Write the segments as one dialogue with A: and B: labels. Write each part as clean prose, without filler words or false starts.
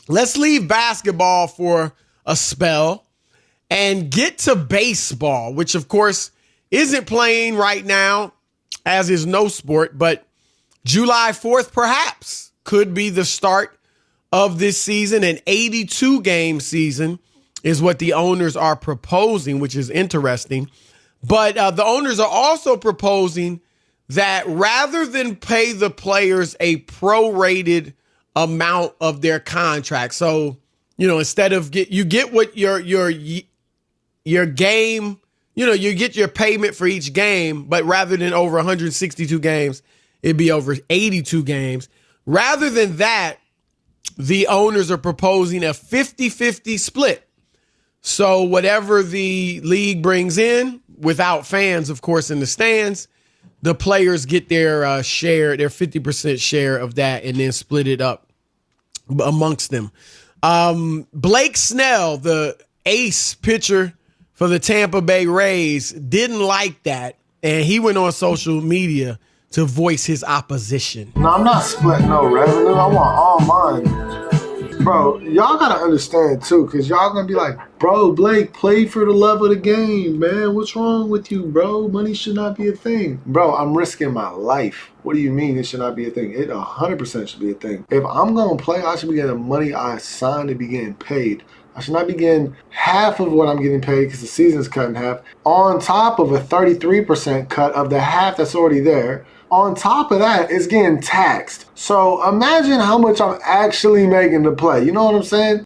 A: let's leave basketball for a spell and get to baseball, which, of course, isn't playing right now, as is no sport, but July 4th perhaps could be the start of this season. An 82-game season is what the owners are proposing, which is interesting. But the owners are also proposing that rather than pay the players a prorated amount of their contract, so instead of you get what your game, you get your payment for each game, but rather than over 162 games, it'd be over 82 games. Rather than that, the owners are proposing a 50-50 split. So whatever the league brings in, without fans, of course, in the stands, the players get their share, their 50% share of that, and then split it up amongst them. Blake Snell, the ace pitcher for the Tampa Bay Rays, didn't like that, and he went on social media to voice his opposition.
B: No, I'm not splitting no revenue. I want all mine. Bro, y'all gotta understand too, because y'all gonna be like, bro, Blake, play for the love of the game, man. What's wrong with you, bro? Money should not be a thing. Bro, I'm risking my life. What do you mean it should not be a thing? It 100% should be a thing. If I'm gonna play, I should be getting money I signed to be getting paid. I should not be getting half of what I'm getting paid because the season's cut in half, on top of a 33% cut of the half that's already there. On top of that, it's getting taxed. So imagine how much I'm actually making to play. You know what I'm saying?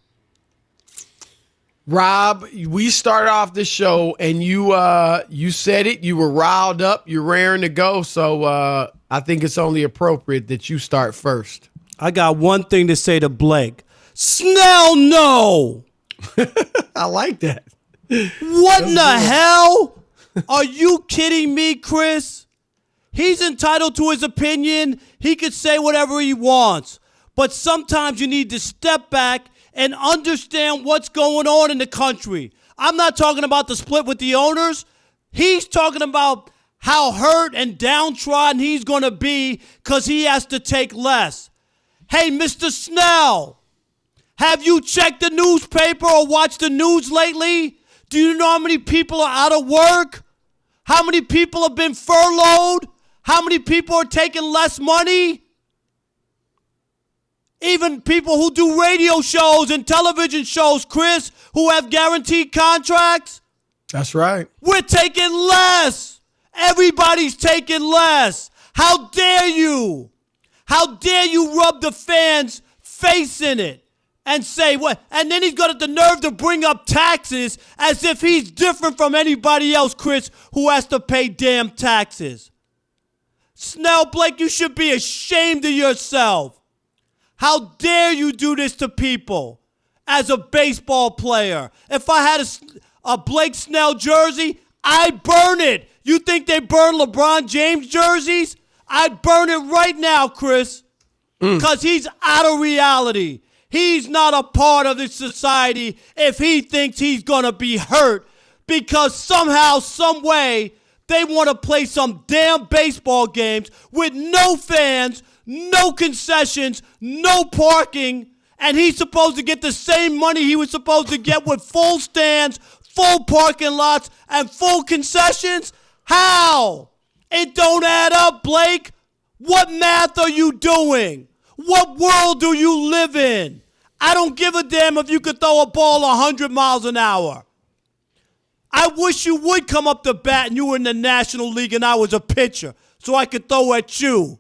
A: Rob, we started off the show and you said it. You were riled up. You're raring to go. So I think it's only appropriate that you start first.
C: I got one thing to say to Blake. Snell, no!
A: I like that.
C: What in the hell? Are you kidding me, Chris? He's entitled to his opinion. He could say whatever he wants. But sometimes you need to step back and understand what's going on in the country. I'm not talking about the split with the owners. He's talking about how hurt and downtrodden he's going to be because he has to take less. Hey, Mr. Snell, have you checked the newspaper or watched the news lately? Do you know how many people are out of work? How many people have been furloughed? How many people are taking less money? Even people who do radio shows and television shows, Chris, who have guaranteed contracts.
A: That's right.
C: We're taking less. Everybody's taking less. How dare you? How dare you rub the fans' face in it and say what? And then he's got the nerve to bring up taxes as if he's different from anybody else, Chris, who has to pay damn taxes. Snell, Blake, you should be ashamed of yourself. How dare you do this to people as a baseball player? If I had a Blake Snell jersey, I'd burn it. You think they burn LeBron James jerseys? I'd burn it right now, Chris, because he's out of reality. He's not a part of this society if he thinks he's going to be hurt because somehow, some way, they want to play some damn baseball games with no fans, no concessions, no parking, and he's supposed to get the same money he was supposed to get with full stands, full parking lots, and full concessions? How? It don't add up, Blake. What math are you doing? What world do you live in? I don't give a damn if you could throw a ball 100 miles an hour. I wish you would come up to bat and you were in the National League and I was a pitcher so I could throw at you.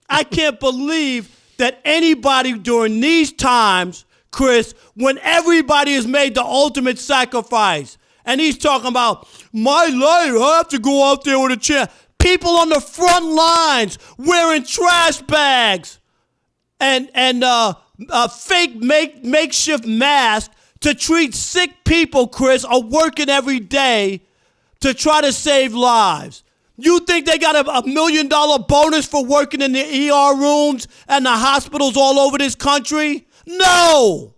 C: I can't believe that anybody during these times, Chris, when everybody has made the ultimate sacrifice, and he's talking about, my life, I have to go out there with a chair. People on the front lines wearing trash bags and fake makeshift masks to treat sick people, Chris, are working every day to try to save lives. You think they got a $1 million bonus for working in the ER rooms and the hospitals all over this country? No.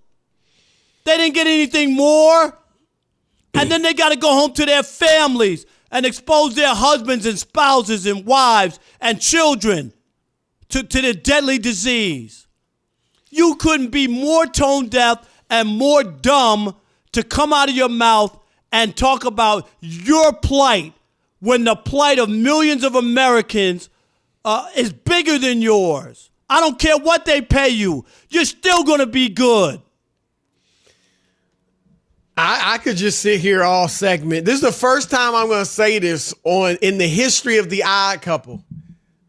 C: They didn't get anything more. And then they got to go home to their families and expose their husbands and spouses and wives and children to the deadly disease. You couldn't be more tone deaf and more dumb to come out of your mouth and talk about your plight when the plight of millions of Americans is bigger than yours. I don't care what they pay you. You're still going to be good.
A: I could just sit here all segment. This is the first time I'm going to say this in the history of the Odd Couple.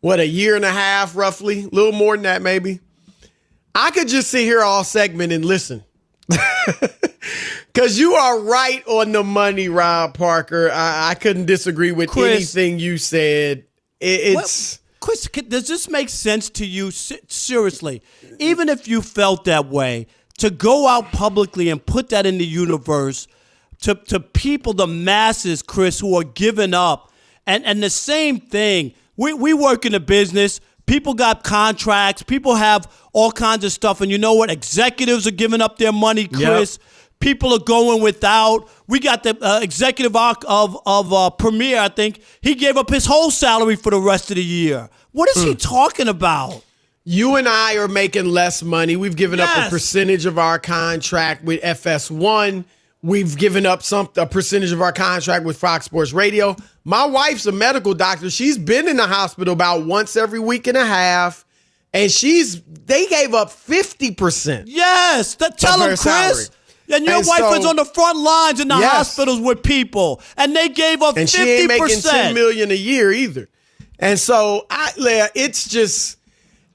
A: What, a year and a half, roughly? A little more than that, maybe. I could just sit here all segment and listen. Because you are right on the money, Rob Parker. I couldn't disagree with anything you said.
C: Chris, does this make sense to you? Seriously, even if you felt that way, to go out publicly and put that in the universe to people, the masses, Chris, who are giving up. And the same thing, we work in a business. People got contracts. People have all kinds of stuff. And you know what? Executives are giving up their money, Chris. Yep. People are going without. We got the executive of Premier, I think. He gave up his whole salary for the rest of the year. What is he talking about?
A: You and I are making less money. We've given up a percentage of our contract with FS1. We've given up a percentage of our contract with Fox Sports Radio. My wife's a medical doctor. She's been in the hospital about once every week and a half, and they gave up 50%.
C: Yes, tell them, Chris. Salary. And your wife is on the front lines in the hospitals with people, and they gave up 50%.
A: And she ain't making $10 million a year either. And so, it's just.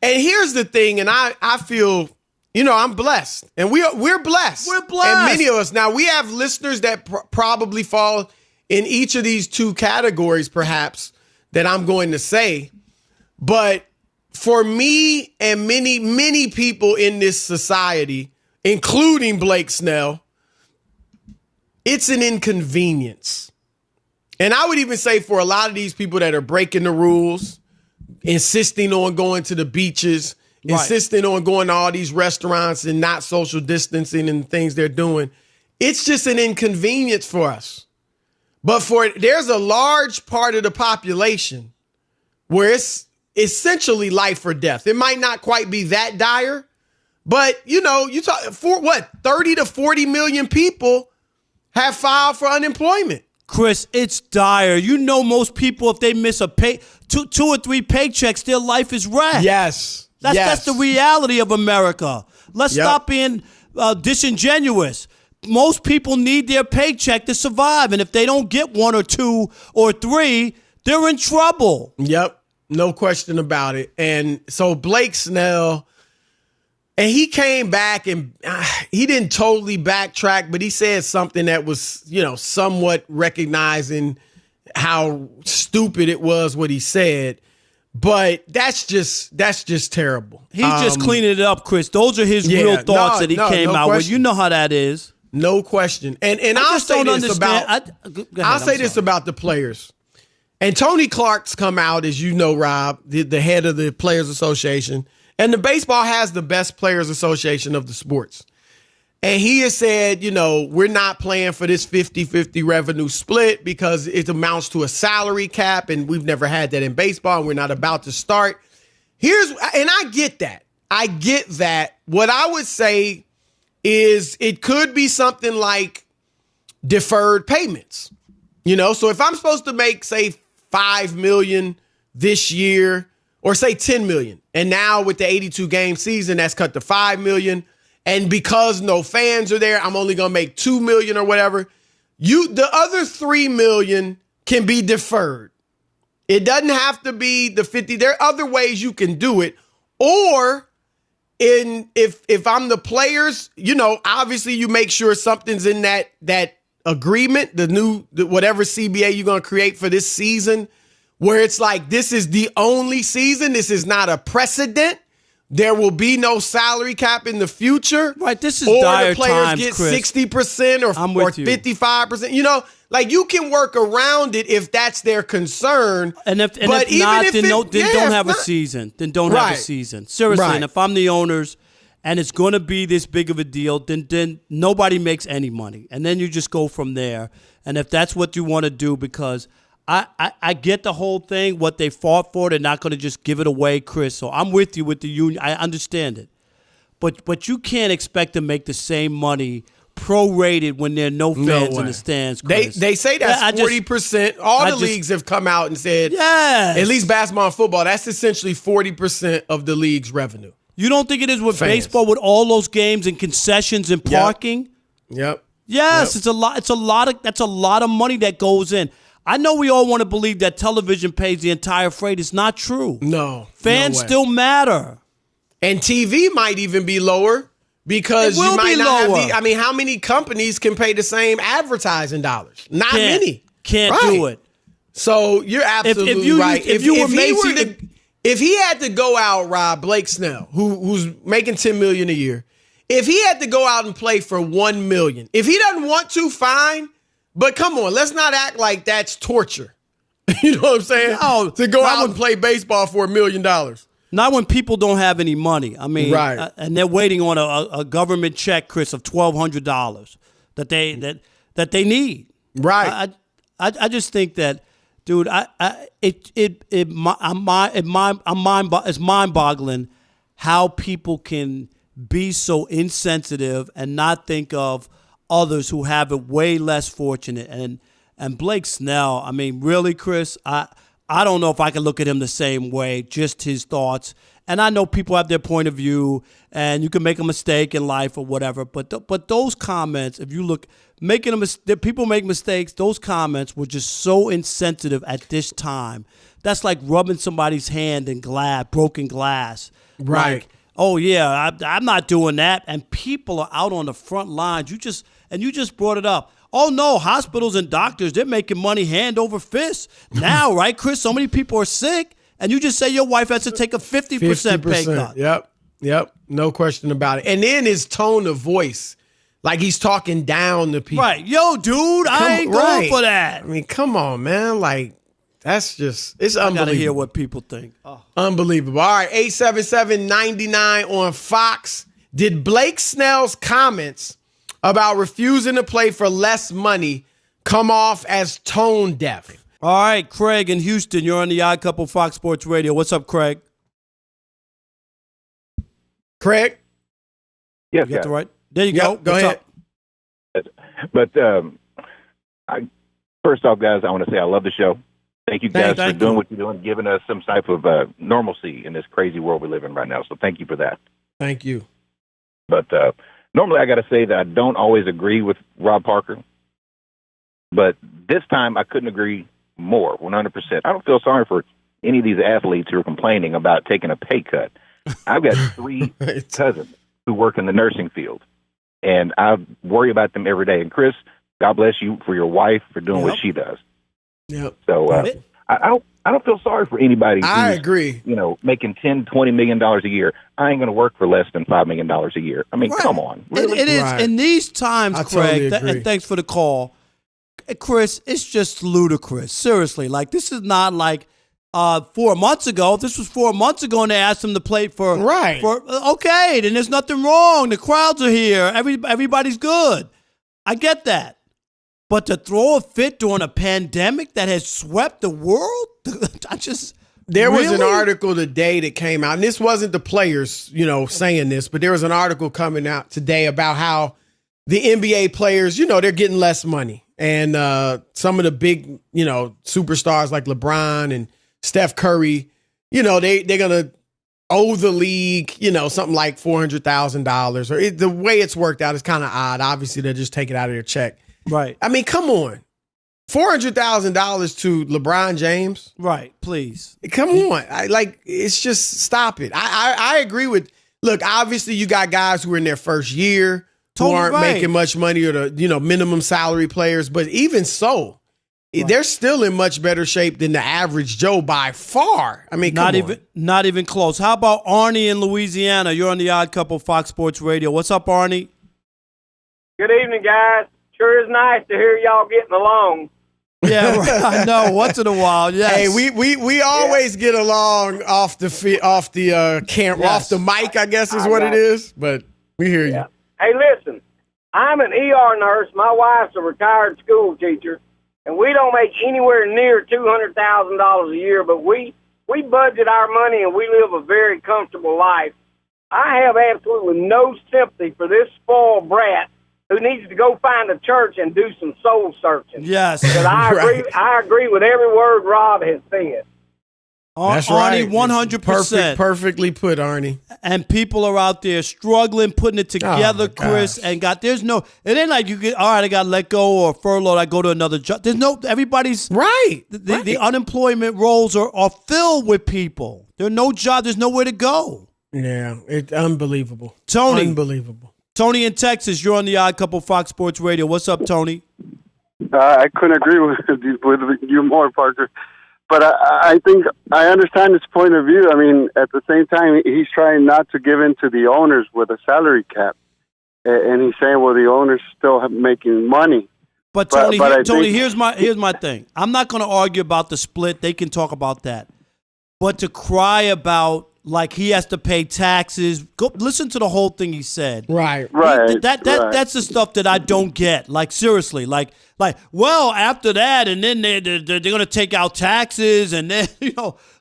A: And here's the thing, and I feel, I'm blessed, and we're blessed.
C: We're blessed.
A: And many of us. Now, we have listeners that probably fall in each of these two categories, perhaps, that I'm going to say. But for me and many, many people in this society, including Blake Snell, it's an inconvenience. And I would even say for a lot of these people that are breaking the rules, insisting on going to the beaches, insisting on going to all these restaurants and not social distancing and things they're doing, it's just an inconvenience for us. But there's a large part of the population where it's essentially life or death. It might not quite be that dire, but you talk for 30 to 40 million people have filed for unemployment.
C: Chris, it's dire. Most people, if they miss two or three paychecks, their life is wrecked.
A: Yes.
C: That's the reality of America. Let's stop being disingenuous. Most people need their paycheck to survive, and if they don't get one or two or three, they're in trouble.
A: Yep, no question about it. And so Blake Snell, and he came back and he didn't totally backtrack, but he said something that was, somewhat recognizing how stupid it was what he said. But that's just terrible.
C: He's just cleaning it up, Chris. Those are his real thoughts that he came out with. You know how that is.
A: No question. And I'll say this about the players. And Tony Clark's come out, as you know, Rob, the head of the Players Association. And the baseball has the best Players Association of the sports. And he has said, we're not playing for this 50-50 revenue split because it amounts to a salary cap, and we've never had that in baseball, and we're not about to start. And I get that. I get that. What I would say is it could be something like deferred payments. So if I'm supposed to make, say, $5 million this year, or say $10 million, and now with the 82 game season, that's cut to $5 million. And because no fans are there, I'm only going to make $2 million or whatever. The other $3 million can be deferred. It doesn't have to be the 50. There are other ways you can do it. Or if I'm the players, obviously you make sure something's in that agreement, whatever CBA you're going to create for this season, where it's like, this is the only season. This is not a precedent. There will be no salary cap in the future.
C: Right, this is dire
A: the players
C: times,
A: get
C: Chris.
A: 60% or 55%. Like you can work around it if that's their concern.
C: And if not, then don't have a season. Then don't have a season. Seriously, and if I'm the owners and it's going to be this big of a deal, then nobody makes any money. And then you just go from there. And if that's what you want to do, because I get the whole thing, what they fought for. They're not going to just give it away, Chris. So I'm with you with the union. I understand it. but you can't expect to make the same money prorated when there are no fans in the stands. Chris.
A: They say that's 40%. All the leagues have come out and said,
C: yes.
A: At least basketball and football, that's essentially 40% of the league's revenue.
C: You don't think it is with
A: fans.
C: Baseball with all those games and concessions and parking?
A: Yep.
C: Yes, it's a lot. That's a lot of money that goes in. I know we all want to believe that television pays the entire freight. It's not true.
A: No.
C: Fans still matter.
A: And TV might even be lower because you might not have I mean, how many companies can pay the same advertising dollars? Not many.
C: Can't do it.
A: So you're absolutely right. If he had to go out, Rob, Blake Snell, who's making $10 million a year, if he had to go out and play for $1 million, if he doesn't want to, fine. But come on, let's not act like that's torture. You know what I'm saying?
C: No,
A: to go out and play baseball for $1 million.
C: Not when people don't have any money. I mean, and they're waiting on a government check, Chris, of $1,200 that they need.
A: Right.
C: I just think that, dude, it's mind-boggling how people can be so insensitive and not think of others who have it way less fortunate. And Blake Snell, I mean, really, Chris, I don't know if I can look at him the same way, just his thoughts. And I know people have their point of view, and you can make a mistake in life or whatever. But those comments, if you look, people make mistakes. Those comments were just so insensitive at this time. That's like rubbing somebody's hand in broken glass.
A: Right.
C: Like, oh yeah, I'm not doing that. And people are out on the front lines. You just brought it up. Oh, no, hospitals and doctors, they're making money hand over fist now, right, Chris? So many people are sick, and you just say your wife has to take a 50% pay cut.
A: Yep, no question about it. And then his tone of voice, like he's talking down to people.
C: Right, yo, dude, I ain't going for that.
A: I mean, come on, man. Like, that's just, it's unbelievable.
C: I got to hear what people think. Oh.
A: Unbelievable. All right, 877-99 on Fox. Did Blake Snell's comments about refusing to play for less money come off as tone deaf?
C: All right, Craig in Houston, you're on the Odd Couple Fox Sports Radio. What's up, Craig?
A: Craig?
D: Yes,
C: you got the right. There you go.
A: Go ahead.
D: Up? But first off, guys, I want to say I love the show. Thank you guys for doing what you're doing, giving us some type of normalcy in this crazy world we live in right now. So thank you for that.
A: Thank you.
D: But normally, I got to say that I don't always agree with Rob Parker, but this time I couldn't agree more, 100%. I don't feel sorry for any of these athletes who are complaining about taking a pay cut. I've got 3 cousins who work in the nursing field, and I worry about them every day. And Chris, God bless you for your wife for doing what she does.
A: Yep.
D: So I don't feel sorry for anybody who's,
A: I agree.
D: Making $10, $20 million a year. I ain't going to work for less than $5 million a year. I mean, come on. Really?
C: It is. In these times, Craig, and thanks for the call, Chris, it's just ludicrous. Seriously. Like, this is not like 4 months ago. If this was 4 months ago and they asked him to play for, okay, then there's nothing wrong. The crowds are here. Everybody's good. I get that. But to throw a fit during a pandemic that has swept the world,
A: There was an article today that came out, and this wasn't the players, saying this, but there was an article coming out today about how the NBA players, they're getting less money. And some of the big, superstars like LeBron and Steph Curry, they're going to owe the league, something like $400,000. Or the way it's worked out is kind of odd. Obviously, they'll just take it out of their check.
C: Right.
A: I mean, come on. $400,000 to LeBron James.
C: Right. Please.
A: Come on. It's just stop it. I agree with, look, obviously you got guys who are in their first year who aren't making much money, or the, minimum salary players. But even so, they're still in much better shape than the average Joe by far. I mean, not
C: even close. How about Arnie in Louisiana? You're on the Odd Couple Fox Sports Radio. What's up, Arnie?
E: Good evening, guys. Sure is nice to hear y'all getting along.
C: Yeah, I know. Once in a while, yes.
A: Hey, we always get along off the camera, off the mic, I guess is what it is. But we hear you.
E: Hey, listen, I'm an ER nurse. My wife's a retired school teacher, and we don't make anywhere near $200,000 a year. But we budget our money, and we live a very comfortable life. I have absolutely no sympathy for this spoiled brat who needs to go find a church and do some soul searching.
C: Yes.
E: But I agree.
A: Right.
E: I agree with every word Rob has said.
A: That's
C: Arnie,
A: right.
C: 100%.
A: Perfectly put, Arnie.
C: And people are out there struggling, putting it together,
A: my
C: Chris.
A: gosh.
C: And it ain't like you get, all right, I got let go or furloughed, I go to another job. Everybody's,
A: Right.
C: the unemployment rolls are filled with people. There's no job, there's nowhere to go.
A: Yeah, it's unbelievable.
C: Tony.
A: Unbelievable.
C: Tony in Texas, you're on the Odd Couple Fox Sports Radio. What's up, Tony?
F: I couldn't agree with you more, Parker. But I think I understand his point of view. I mean, at the same time, he's trying not to give in to the owners with a salary cap. And he's saying, well, the owners still have making money.
C: But Tony,
F: I
C: Tony,
F: think,
C: here's my thing. I'm not going to argue about the split. They can talk about that. But to cry about like he has to pay taxes, go listen to the whole thing he said.
A: Right.
F: right.
C: That's the stuff that I don't get. Like seriously, like well, after that, and then they're going to take out taxes, and then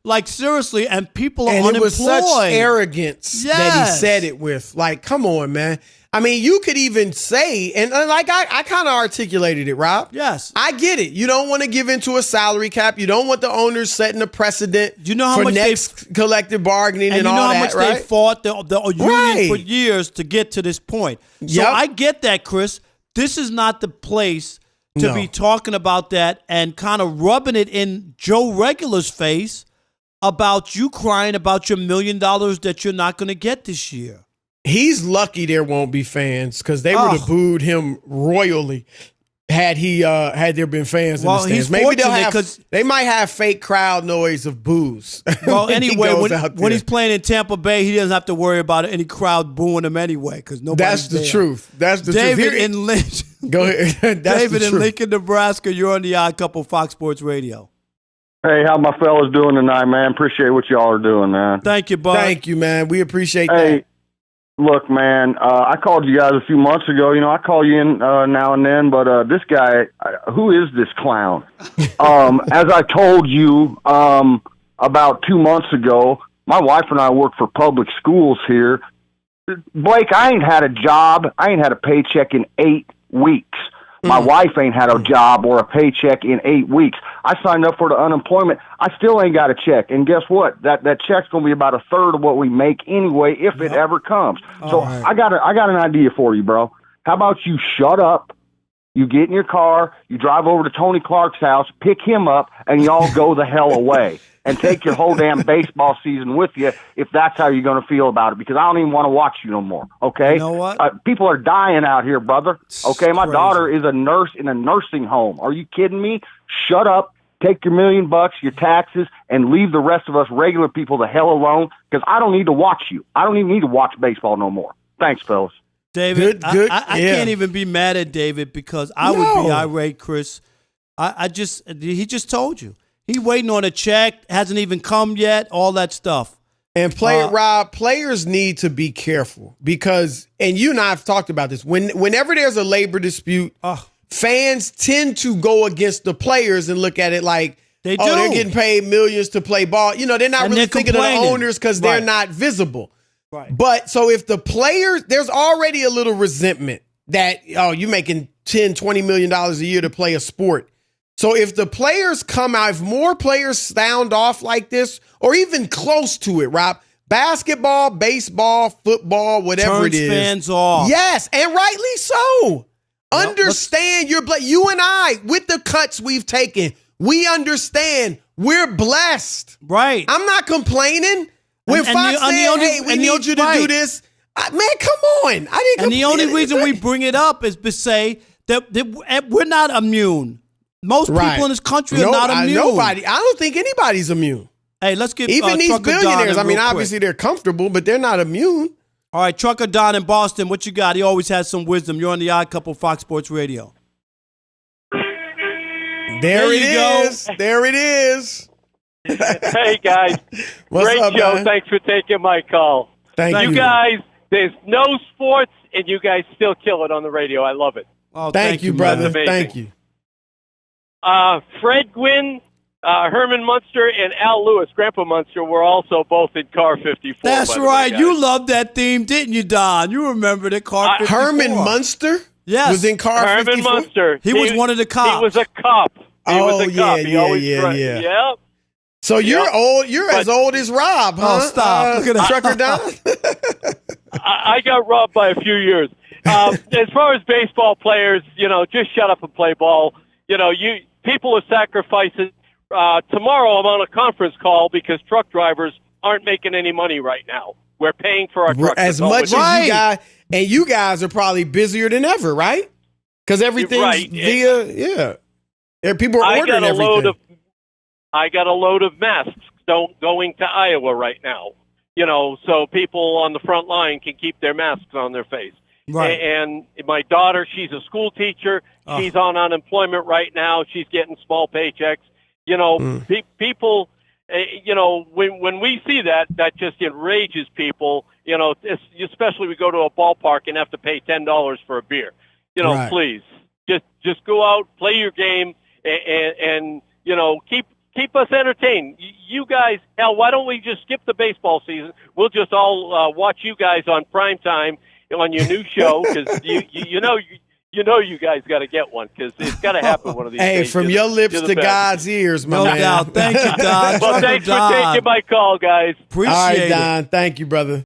C: like seriously, and people are
A: And
C: unemployed.
A: it was such arrogance that he
C: Yes.
A: said it with. Like, come on, man. I mean, you could even say, and like I kind of articulated it, Rob.
C: Yes.
A: I get it. You don't want to give into a salary cap. You don't want the owners setting a precedent
C: You know how
A: for
C: much
A: next collective bargaining and
C: And you
A: all
C: know how
A: that,
C: much
A: right?
C: they fought the union
A: Right.
C: for years to get to this point. So
A: Yep.
C: I get that, Chris. This is not the place to
A: No.
C: be talking about that and kind of rubbing it in Joe Regular's face about you crying about your $1 million that you're not going to get this year.
A: He's lucky there won't be fans because they would have booed him royally had there been fans in the
C: Well,
A: stands.
C: he's
A: Maybe
C: fortunate
A: they might have fake crowd noise of boos.
C: Well,
A: when he
C: anyway,
A: goes out
C: when
A: there.
C: he's playing in Tampa Bay, he doesn't have to worry about any crowd booing him anyway because nobody's
A: That's the
C: there.
A: truth. That's the
C: David
A: truth.
C: in Lynch.
A: Go ahead. That's
C: David
A: the
C: in
A: truth.
C: Lincoln, Nebraska. You're on the Odd Couple Fox Sports Radio.
F: Hey, how my fellas doing tonight, man? Appreciate what y'all are doing, man.
C: Thank you, bud.
A: Thank you, man. We appreciate
F: Hey,
A: that.
F: look, man, I called you guys a few months ago. I call you in now and then, but this guy, who is this clown? As I told you about 2 months ago, my wife and I work for public schools here. Blake, I ain't had a job. I ain't had a paycheck in 8 weeks. My wife ain't had a job or a paycheck in 8 weeks. I signed up for the unemployment. I still ain't got a check. And guess what? That check's going to be about a third of what we make anyway, if it ever comes. So
A: right.
F: I got an idea for you, bro. How about you shut up? You get in your car, you drive over to Tony Clark's house, pick him up, and y'all go the hell away. And take your whole damn baseball season with you if that's how you're going to feel about it, because I don't even want to watch you no more, okay?
C: You know what?
F: People are dying out here, brother, okay? My
C: crazy.
F: daughter is a nurse in a nursing home. Are you kidding me? Shut up, take your $1 million, your taxes, and leave the rest of us regular people the hell alone, because I don't need to watch you. I don't even need to watch baseball no more. Thanks, fellas.
C: David,
A: Good,
C: I
A: yeah.
C: can't even be mad at David because I would be
A: No.
C: irate, Chris. He just told you. He waiting on a check, hasn't even come yet, all that stuff.
A: And Rob, players need to be careful because, and you and I have talked about this, whenever there's a labor dispute, fans tend to go against the players and look at it like,
C: They
A: oh,
C: do.
A: they're getting paid millions to play ball. They're not
C: And
A: really
C: they're
A: thinking of the
C: complaining.
A: owners because they're
C: Right.
A: not visible.
C: Right.
A: But so if the players, there's already a little resentment that, oh, you're making $10, $20 million a year to play a sport. So if the players come out, if more players sound off like this, or even close to it, Rob, basketball, baseball, football, whatever
C: Turns
A: it is.
C: fans off.
A: Yes, and rightly so. Understand you and I, with the cuts we've taken, we understand we're blessed.
C: Right.
A: I'm not complaining. When
C: And- and
A: Fox
C: the- and the
A: said,
C: only-
A: hey, we
C: and the-
A: need you to do
C: right.
A: this, man, come on. I didn't
C: And the only reason we bring it up is to say that we're not immune. Most people in this country are not immune.
A: Nobody. I don't think anybody's immune.
C: Hey, let's get
A: Even these
C: Trucker Don
A: billionaires.
C: in
A: I mean,
C: real quick.
A: obviously they're comfortable, but they're not immune.
C: All right, Trucker Don in Boston, what you got? He always has some wisdom. You're on the Odd Couple Fox Sports Radio.
A: There
C: you go.
A: There it is.
G: Hey, guys.
A: What's
G: Great
A: up,
G: show.
A: man?
G: Thanks for taking my call.
A: Thank you.
G: You guys, there's no sports, and you guys still kill it on the radio. I love it.
C: Oh,
A: Thank you,
C: man.
A: brother.
G: Amazing.
A: Thank you.
G: Fred Gwynn, Herman Munster and Al Lewis, Grandpa Munster, were also both in Car 54.
C: That's right. You loved that theme, didn't you, Don? You remember the Car 54.
A: Herman Munster was in Car 54?
G: Herman Munster.
C: He was one of the cops.
G: He was a cop. He was a cop.
A: Yeah.
G: Yep.
A: So you're old. You're as old as Rob, huh?
C: Oh, stop. Look at that.
A: Trucker Don.
G: I got robbed by a few years. As far as baseball players, just shut up and play ball. People are sacrificing. Tomorrow I'm on a conference call because truck drivers aren't making any money right now. We're paying for our trucks.
A: As much as you guys, and you guys are probably busier than ever, right? Because everything's via, people are ordering everything.
G: I got a load of masks going to Iowa right now. So people on the front line can keep their masks on their face.
C: Right.
G: And my daughter, she's a school teacher. She's on unemployment right now. She's getting small paychecks. People, when we see that just enrages people. Especially we go to a ballpark and have to pay $10 for a beer.
C: Right.
G: Please just go out, play your game, and keep us entertained. You guys, hell, why don't we just skip the baseball season? We'll just all watch you guys on prime time on your new show because you guys got to get one because it's got to happen one of these days.
A: Hey, from your lips to God's ears, my man.
C: No doubt. Thank you, Don.
G: Well, thanks for taking my call, guys.
C: Appreciate
A: it. All right,
C: it.
A: Don. Thank you, brother.